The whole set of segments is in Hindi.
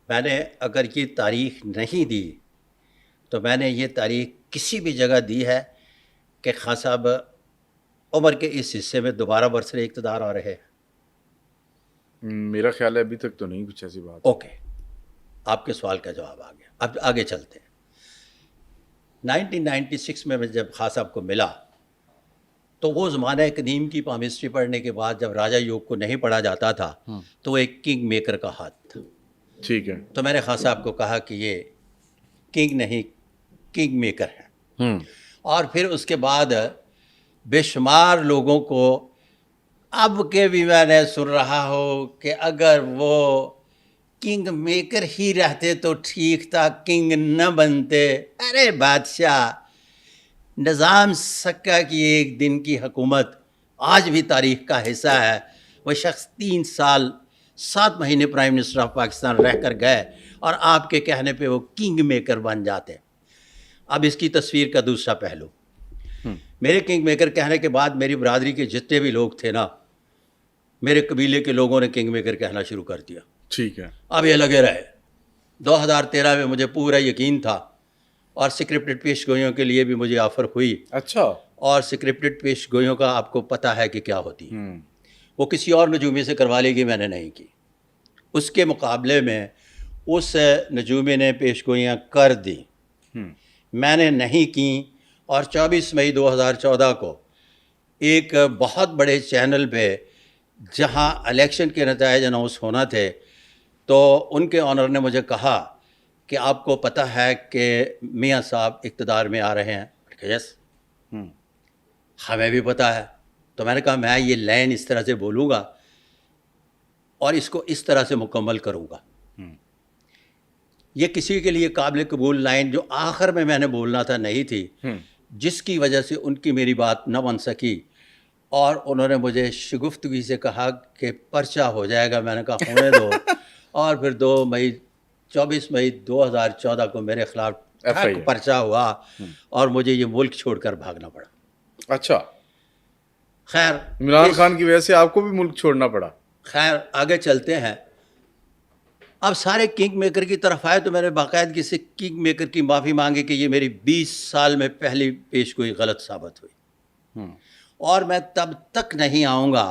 मैंने अगर ये तारीख नहीं दी तो मैंने ये तारीख किसी भी जगह दी है कि खान साहब उम्र के इस हिस्से में दोबारा बरसरे इक़्तिदार आ रहे हैं। मेरा ख्याल है अभी तक तो नहीं कुछ ऐसी बात। ओके, आपके सवाल का जवाब आ गया। अब आगे चलते हैं। 1996 में मैं जब खान साहब को मिला तो वो ज़माना कदीम की पामिस्ट्री पढ़ने के बाद जब राजा योग को नहीं पढ़ा जाता था तो वो एक किंग मेकर का हाथ था। ठीक है। तो मैंने खान साहब को कहा कि ये किंग नहीं किंग मेकर है। और फिर उसके बाद बेशुमार लोगों को अब के भी मैंने सुन रहा हो कि अगर वो किंग मेकर ही रहते तो ठीक था, किंग न बनते। अरे बादशाह, निज़ाम सक्का की एक दिन की हुकूमत आज भी तारीख़ का हिस्सा है। वह शख्स 3 साल 7 महीने प्राइम मिनिस्टर ऑफ पाकिस्तान रह कर गए और आपके कहने पे वो किंग मेकर बन जाते। अब इसकी तस्वीर का दूसरा पहलू, मेरे किंग मेकर कहने के बाद मेरी बरादरी के जितने भी लोग थे ना, मेरे कबीले के लोगों ने किंग मेकर कहना शुरू कर दिया। ठीक है। अब ये लगे रहे। 2013 में मुझे पूरा यकीन था और स्क्रिप्टेड पेशगोइयों के लिए भी मुझे ऑफ़र हुई। अच्छा। और स्क्रिप्टेड पेशगोइयों का आपको पता है कि क्या होती है, वो किसी और नजूमी से करवा लेगी, मैंने नहीं की। उसके मुकाबले में उस नजूमी ने पेशगोइयाँ कर दी, मैंने नहीं की। और 24 मई 2014 को एक बहुत बड़े चैनल पे जहां इलेक्शन के नतीजे अनाउंस होना थे तो उनके ऑनर ने मुझे कहा कि आपको पता है कि मियाँ साहब इक़्तिदार में आ रहे हैं। यस, हमें भी पता है। तो मैंने कहा मैं ये लाइन इस तरह से बोलूँगा और इसको इस तरह से मुकम्मल करूँगा। ये किसी के लिए काबिल कबूल लाइन जो आखिर में मैंने बोलना था नहीं थी, जिसकी वजह से उनकी मेरी बात न बन सकी और उन्होंने मुझे शगुफ्तगी से कहा कि पर्चा हो जाएगा। मैंने कहा होने दो। और फिर 24 मई 2014 को मेरे खिलाफ पर्चा हुआ और मुझे ये मुल्क छोड़कर भागना पड़ा। अच्छा, खैर इमरान खान की वजह से आपको भी मुल्क छोड़ना पड़ा। खैर आगे चलते हैं। अब सारे किंग मेकर की तरफ आए तो मैंने बाकायदगी से किंग मेकर की माफ़ी मांगी कि ये मेरी 20 साल में पहली पेशगोई गलत साबित हुई और मैं तब तक नहीं आऊँगा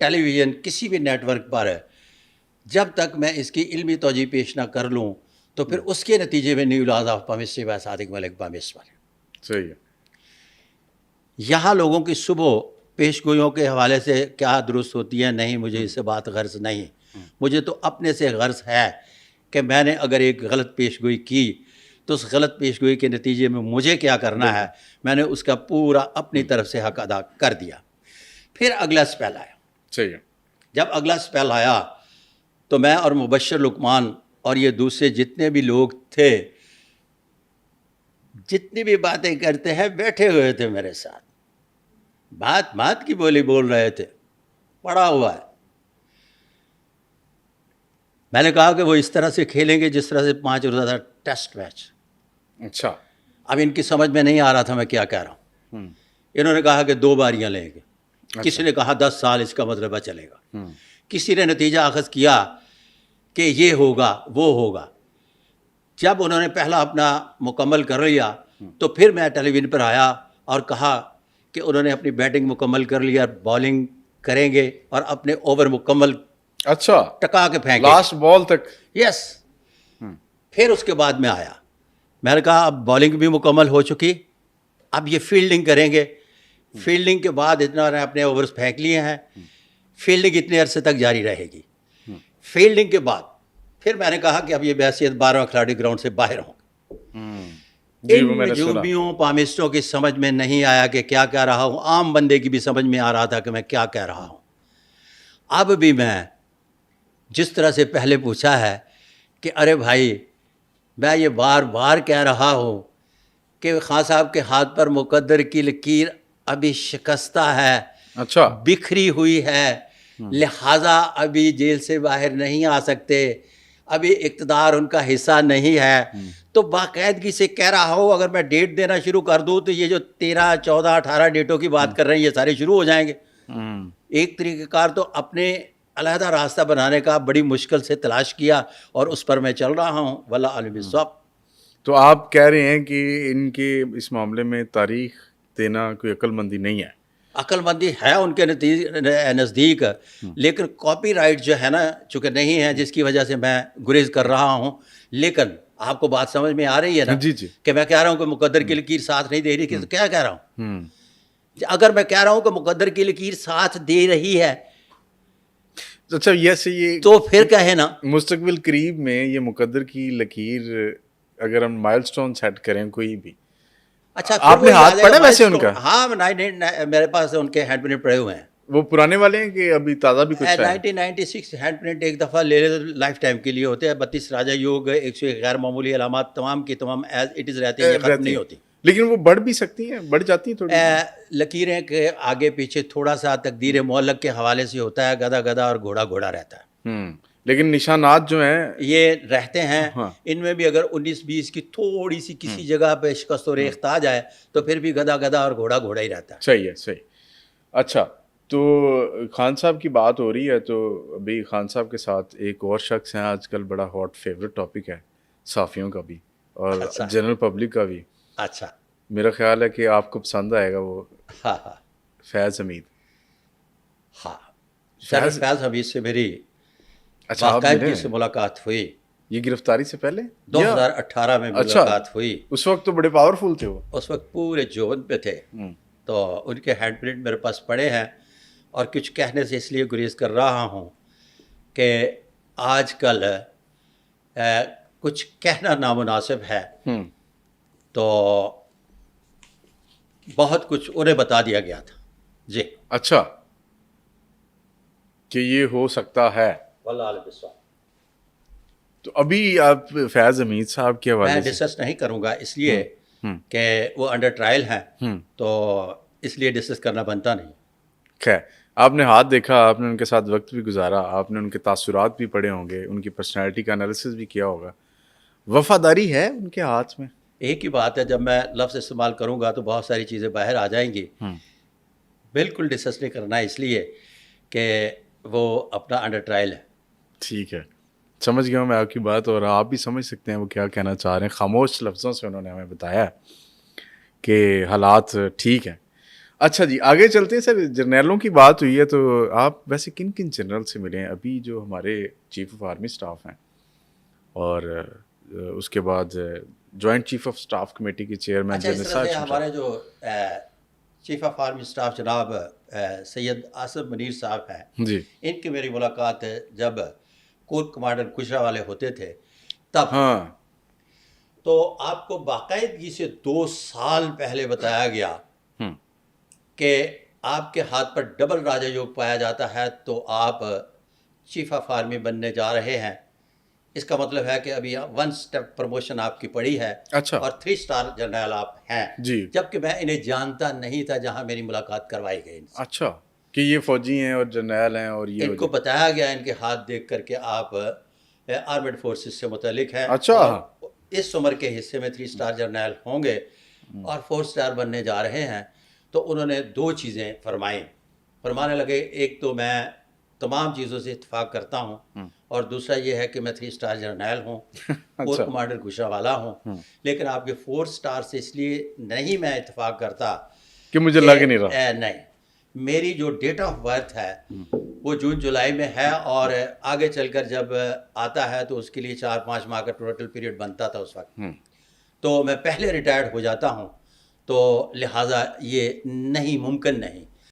टेलीविज़न किसी भी नेटवर्क पर जब तक मैं इसकी इल्मी तौजी पेश ना कर लूँ। तो फिर उसके नतीजे में new laws of palmistry by Sadiq Malik palmistry सही है। यहाँ लोगों की सुबह पेशगोइयों के हवाले से क्या दुरुस्त होती है नहीं, मुझे इससे बात गर्ज नहीं। मुझे तो अपने से गर्ज है कि मैंने अगर एक गलत पेशगोई की तो उस गलत पेशगोई के नतीजे में मुझे क्या करना है, मैंने उसका पूरा अपनी तरफ से हक अदा कर दिया। फिर अगला स्पेल आया। सही है। जब अगला स्पेल आया तो मैं और मुबश्शिर लुकमान और ये दूसरे जितने भी लोग थे, जितनी भी बातें करते हैं, बैठे हुए थे मेरे साथ, बात बात की बोली बोल रहे थे, पड़ा हुआ है। मैंने कहा कि वो इस तरह से खेलेंगे जिस तरह से 5 रोज़ा टेस्ट मैच। अच्छा। अब इनकी समझ में नहीं आ रहा था मैं क्या कह रहा हूँ। इन्होंने कहा कि 2 बारियां लेंगे। अच्छा। किसी ने कहा 10 साल इसका मतलब चलेगा। किसी ने नतीजा अखज़ किया कि ये होगा वो होगा। जब उन्होंने पहला अपना मुकम्मल कर लिया तो फिर मैं टेलीविज़न पर आया और कहा कि उन्होंने अपनी बैटिंग मुकम्मल कर लिया, बॉलिंग करेंगे और अपने ओवर मुकम्मल अच्छा टका के फेंके लास्ट बॉल तक। यस। फिर उसके बाद में आया, मैंने कहा अब बॉलिंग भी मुकम्मल हो चुकी, अब ये फील्डिंग करेंगे। फील्डिंग के बाद इतना अपने ओवर्स फेंक लिए हैं, फील्डिंग इतने अरसे तक जारी रहेगी। फील्डिंग के बाद फिर मैंने कहा कि अब ये बहसीत 12 खिलाड़ी ग्राउंड से बाहर होंगे। इन नजूमियों पामिस्टों की समझ में नहीं आया कि क्या कह रहा हूँ। आम बंदे की भी समझ में आ रहा था कि मैं क्या कह रहा हूँ। अब भी मैं जिस तरह से पहले पूछा है कि अरे भाई, मैं ये बार बार कह रहा हूँ कि खान साहब के हाथ पर मुकद्दर की लकीर अभी शिकस्ता है। अच्छा। बिखरी हुई है, लिहाजा अभी जेल से बाहर नहीं आ सकते, अभी इक़्तिदार उनका हिस्सा नहीं है। तो बाकायदगी से कह रहा हूँ अगर मैं डेट देना शुरू कर दूँ तो ये जो 13, 14, 18 डेटों की बात कर रहे हैं ये सारे शुरू हो जाएंगे। एक तरीक़ेकार तो अपने अलहदा रास्ता बनाने का बड़ी मुश्किल से तलाश किया और उस पर मैं चल रहा हूँ। वल्लाह आलिम बिस्सवाब। तो आप कह रहे हैं कि इनके इस मामले में तारीख देना कोई अक्लमंदी नहीं है। अक्लमंदी है उनके नज़दीक, लेकिन कॉपीराइट जो है ना चूँकि नहीं है, जिसकी वजह से मैं गुरेज कर रहा हूँ। लेकिन आपको बात समझ में आ रही है ना जी जी। कि मैं कह रहा हूँ कि मुकद्दर की लकीर साथ नहीं दे रही, कि तो क्या कह रहा हूँ? हम्म। अगर मैं कह रहा हूँ कि मुकद्दर की लकीर साथ दे रही है अच्छा, ये तो फिर कहे ना। मुस्तकबिल करीब में ये मुकद्दर की लकीर अगर हम माइलस्टोन सेट करें कोई भी, अच्छा, फिर आपने वही आ हाथ जाएगा पढ़ा वैसे milestone। उनका? हाँ, मेरे पास उनके हैंड प्रिंट पड़े हुए हैं। वो पुराने वाले हैं कि अभी ताज़ा भी कुछ है? 1996 हैंड प्रिंट एक दफ़ा ले ले तो लाइफ टाइम के लिए होते हैं। 32 राजा योग, 101 गैर मामूली अलामात तमाम की तमाम एज इट इज़ रहती हैं, ये ख़त्म रहती नहीं हैं। होती। लेकिन वो बढ़ भी सकती हैं, बढ़ जाती हैं थोड़ी। लकीरें के आगे पीछे थोड़ा सा तकदीर मुअल्लक के हवाले से होता है, गधा गधा और घोड़ा घोड़ा रहता है। लेकिन निशानात जो हैं ये रहते हैं। हाँ। इनमें भी अगर 19-20 की थोड़ी सी किसी जगह पे शिकस्त और रेख्त आ जाए तो फिर भी गधा गधा और घोड़ा घोड़ा ही रहता है। सही है, सही। अच्छा, तो खान साहब की बात हो रही है, तो अभी खान साहब के साथ एक और शख्स हैं आजकल, बड़ा हॉट फेवरेट टॉपिक है साफ़ियों का भी और अच्छा। जनरल पब्लिक का भी। अच्छा। मेरा ख्याल है कि आपको पसंद आएगा वो, हाँ हाँ फैज़ हमीद। हाँ। जनरल फैज़ हमीद से मेरी अच्छा, आप बाकायदगी मिले से हैं? मुलाकात हुई। ये गिरफ्तारी से पहले? 2018 में अच्छा, मुलाकात हुई। उस वक्त तो बड़े पावरफुल थे वो। उस वक्त पूरे जोन पे थे। तो उनके हैंड प्रिंट मेरे पास पड़े हैं और कुछ कहने से इसलिए गुरेज कर रहा हूँ कि आजकल कुछ कहना नामुनासिब है, तो बहुत कुछ उन्हें बता दिया गया था जी। अच्छा, कि ये हो सकता है। वल्लाह आलिम बिस्सवाब। तो अभी आप फैज़ हमीद साहब के हवाले मैं से डिस्कस नहीं करूँगा इसलिए कि वो अंडर ट्रायल हैं, तो इसलिए डिस्कस करना बनता नहीं। खैर, आपने हाथ देखा, आपने उनके साथ वक्त भी गुजारा, आपने उनके तासुरात भी पढ़े होंगे, उनकी पर्सनैलिटी का एनालिसिस भी किया होगा। वफादारी है उनके हाथ में? एक ही बात है, जब मैं लफ्ज़ इस्तेमाल करूँगा तो बहुत सारी चीज़ें बाहर आ जाएंगी। बिल्कुल डिस्कस नहीं करना इसलिए कि वो अपना अंडर ट्रायल है। ठीक है, समझ गया मैं आपकी बात, और आप भी समझ सकते हैं वो क्या कहना चाह रहे हैं। खामोश लफ्ज़ों से उन्होंने हमें बताया कि हालात ठीक हैं। अच्छा जी, आगे चलते हैं। सर, जर्नलों की बात हुई है, तो आप वैसे किन किन जनरल से मिले हैं? अभी जो हमारे चीफ ऑफ आर्मी स्टाफ हैं और उसके बाद joint chief of staff committee के चेयरमैन अच्छा, इस जनरल तरह से साहब। हमारे जो चीफ ऑफ आर्मी स्टाफ जनाब सैयद आसिफ मनीर साहब हैं जी, इनकी मेरी मुलाकात जब कोर कमांडर गुजरांवाले होते थे तब। हाँ, तो आपको बाकायदगी से 2 साल पहले बताया गया कि आपके हाथ पर डबल राजा योग पाया जाता है तो आप चीफ ऑफ आर्मी बनने जा रहे हैं। इसका मतलब है कि अभी 1 स्टेप प्रमोशन आपकी पड़ी है। अच्छा, और 3 स्टार जनरल आप हैं जी। जबकि मैं इन्हें जानता नहीं था जहां मेरी मुलाकात करवाई गई इनसे। अच्छा, कि ये फौजी हैं और जर्नैल हैं और ये इनको बताया गया इनके हाथ देख करके आप आर्मेड फोर्सेस से मुतलिक हैं। अच्छा। और इस उम्र के हिस्से में 3 स्टार जर्नल होंगे और 4 स्टार बनने जा रहे हैं। तो उन्होंने 2 चीज़ें फरमाने लगे, एक तो मैं तमाम चीज़ों से इत्तेफाक करता हूँ और दूसरा ये है कि मैं 3 स्टार जर्नल हूँ, कोर कमांडर गुजरांवाला हूँ, लेकिन आपके 4 स्टार से इसलिए नहीं मैं इत्तेफाक करता कि मुझे लग नहीं रहा। नहीं, मेरी जो डेट ऑफ बर्थ है वो जून जुलाई में है और आगे चलकर जब आता है तो उसके लिए 4-5 माह का टोटल पीरियड बनता था उस वक्त। तो मैं पहले रिटायर्ड हो जाता हूँ, तो लिहाजा ये नहीं, मुमकिन नहीं